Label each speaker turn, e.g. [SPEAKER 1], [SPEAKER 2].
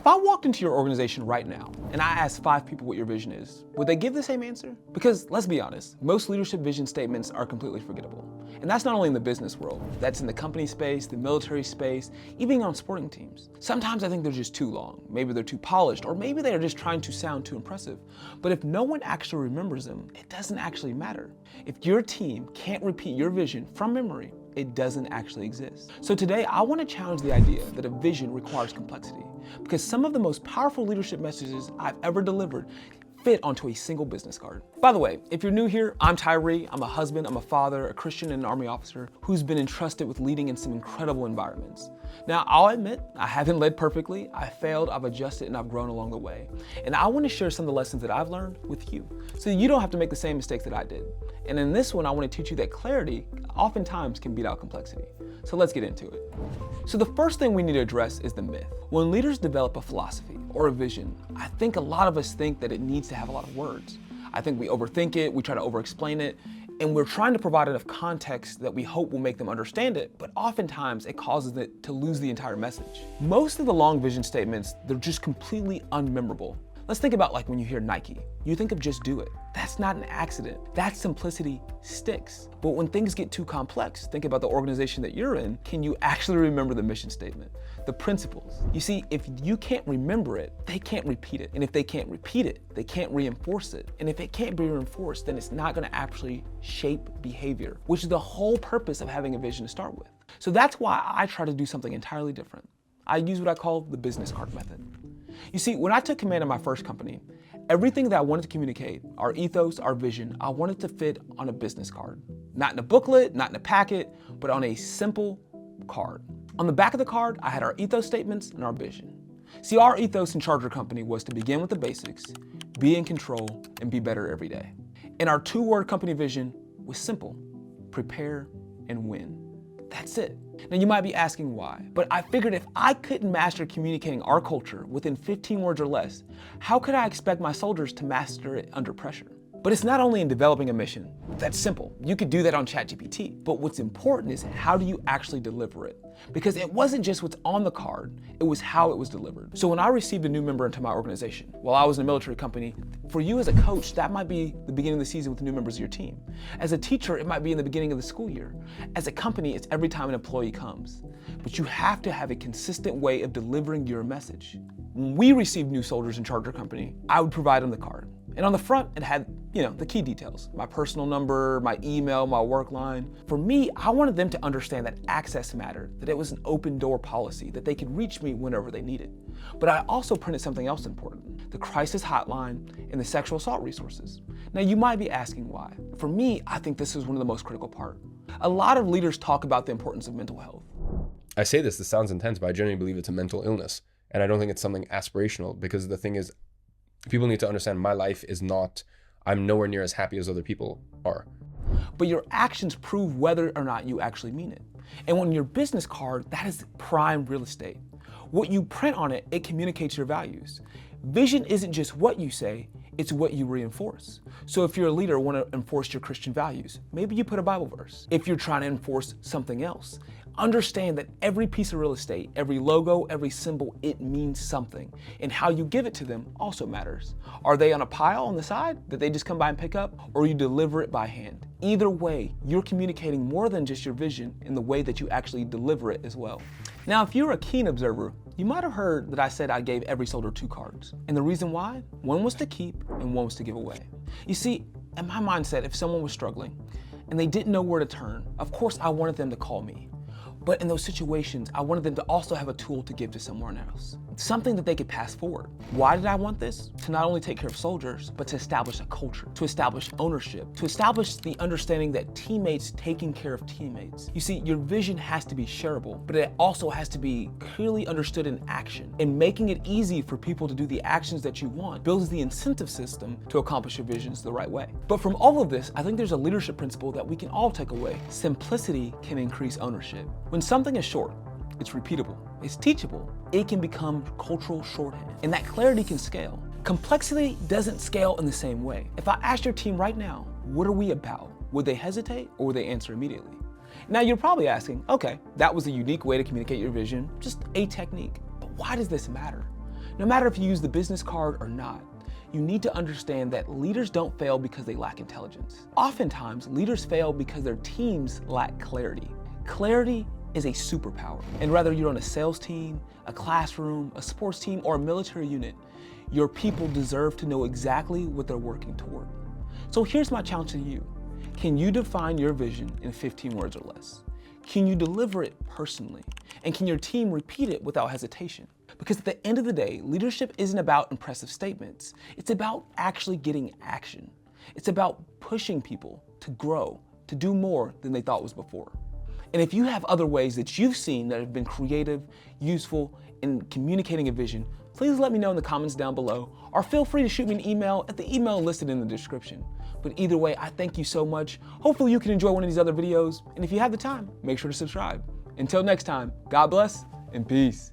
[SPEAKER 1] If I walked into your organization right now and I asked 5 people what your vision is, would they give the same answer? Because let's be honest, most leadership vision statements are completely forgettable. And that's not only in the business world, that's in the company space, the military space, even on sporting teams. Sometimes I think they're just too long. Maybe they're too polished, or maybe they are just trying to sound too impressive. But if no one actually remembers them, it doesn't actually matter. If your team can't repeat your vision from memory, it doesn't actually exist. So today, I want to challenge the idea that a vision requires complexity, because some of the most powerful leadership messages I've ever delivered fit onto a single business card. By the way, if you're new here, I'm Tyree. I'm a husband, I'm a father, a Christian, and an Army officer who's been entrusted with leading in some incredible environments. Now, I'll admit, I haven't led perfectly. I failed, I've adjusted, and I've grown along the way. And I want to share some of the lessons that I've learned with you, so you don't have to make the same mistakes that I did. And in this one, I want to teach you that clarity oftentimes can beat out complexity. So let's get into it. So the first thing we need to address is the myth. When leaders develop a philosophy or a vision, I think a lot of us think that it needs to have a lot of words. I think we overthink it, we try to over-explain it, and we're trying to provide enough context that we hope will make them understand it, but oftentimes it causes it to lose the entire message. Most of the long vision statements, they're just completely unmemorable. Let's think about like when you hear Nike. You think of just do it. That's not an accident. That simplicity sticks. But when things get too complex, think about the organization that you're in. Can you actually remember the mission statement, the principles? You see, if you can't remember it, they can't repeat it. And if they can't repeat it, they can't reinforce it. And if it can't be reinforced, then it's not gonna actually shape behavior, which is the whole purpose of having a vision to start with. So that's why I try to do something entirely different. I use what I call the business card method. You see, when I took command of my first company, everything that I wanted to communicate, our ethos, our vision, I wanted to fit on a business card. Not in a booklet, not in a packet, but on a simple card. On the back of the card, I had our ethos statements and our vision. See, our ethos in Charger Company was to begin with the basics, be in control, and be better every day. And our 2-word company vision was simple: prepare and win. That's it. Now you might be asking why, but I figured if I couldn't master communicating our culture within 15 words or less, how could I expect my soldiers to master it under pressure? But it's not only in developing a mission. That's simple. You could do that on ChatGPT. But what's important is how do you actually deliver it? Because it wasn't just what's on the card, it was how it was delivered. So when I received a new member into my organization, while I was in a military company, for you as a coach, that might be the beginning of the season with the new members of your team. As a teacher, it might be in the beginning of the school year. As a company, it's every time an employee comes. But you have to have a consistent way of delivering your message. When we received new soldiers in Charger Company, I would provide them the card. And on the front, it had, the key details, my personal number, my email, my work line. For me, I wanted them to understand that access mattered, that it was an open door policy, that they could reach me whenever they needed. But I also printed something else important: the crisis hotline and the sexual assault resources. Now you might be asking why. For me, I think this is one of the most critical parts. A lot of leaders talk about the importance of mental health.
[SPEAKER 2] I say this sounds intense, but I genuinely believe it's a mental illness. And I don't think it's something aspirational, because the thing is, people need to understand my life is not, I'm nowhere near as happy as other people are.
[SPEAKER 1] But your actions prove whether or not you actually mean it. And on your business card, that is prime real estate. What you print on it, it communicates your values. Vision isn't just what you say, it's what you reinforce. So if you're a leader, want to enforce your Christian values, maybe you put a Bible verse. If you're trying to enforce something else, understand that every piece of real estate, every logo, every symbol, it means something. And how you give it to them also matters. Are they on a pile on the side that they just come by and pick up, or you deliver it by hand? Either way, you're communicating more than just your vision in the way that you actually deliver it as well. Now, if you're a keen observer, you might have heard that I said I gave every soldier 2 cards. And the reason why? One was to keep and one was to give away. You see, in my mindset, if someone was struggling and they didn't know where to turn, of course I wanted them to call me. But in those situations, I wanted them to also have a tool to give to someone else, something that they could pass forward. Why did I want this? To not only take care of soldiers, but to establish a culture, to establish ownership, to establish the understanding that teammates taking care of teammates. You see, your vision has to be shareable, but it also has to be clearly understood in action. And making it easy for people to do the actions that you want builds the incentive system to accomplish your visions the right way. But from all of this, I think there's a leadership principle that we can all take away. Simplicity can increase ownership. When something is short, it's repeatable, it's teachable, it can become cultural shorthand, and that clarity can scale. Complexity doesn't scale in the same way. If I asked your team right now, what are we about? Would they hesitate or would they answer immediately? Now you're probably asking, okay, that was a unique way to communicate your vision, just a technique, but why does this matter? No matter if you use the business card or not, you need to understand that leaders don't fail because they lack intelligence. Oftentimes, leaders fail because their teams lack clarity. Clarity is a superpower. And whether you're on a sales team, a classroom, a sports team, or a military unit, your people deserve to know exactly what they're working toward. So here's my challenge to you. Can you define your vision in 15 words or less? Can you deliver it personally? And can your team repeat it without hesitation? Because at the end of the day, leadership isn't about impressive statements. It's about actually getting action. It's about pushing people to grow, to do more than they thought was before. And if you have other ways that you've seen that have been creative, useful, in communicating a vision, please let me know in the comments down below, or feel free to shoot me an email at the email listed in the description. But either way, I thank you so much. Hopefully you can enjoy one of these other videos, and if you have the time, make sure to subscribe. Until next time, God bless and peace.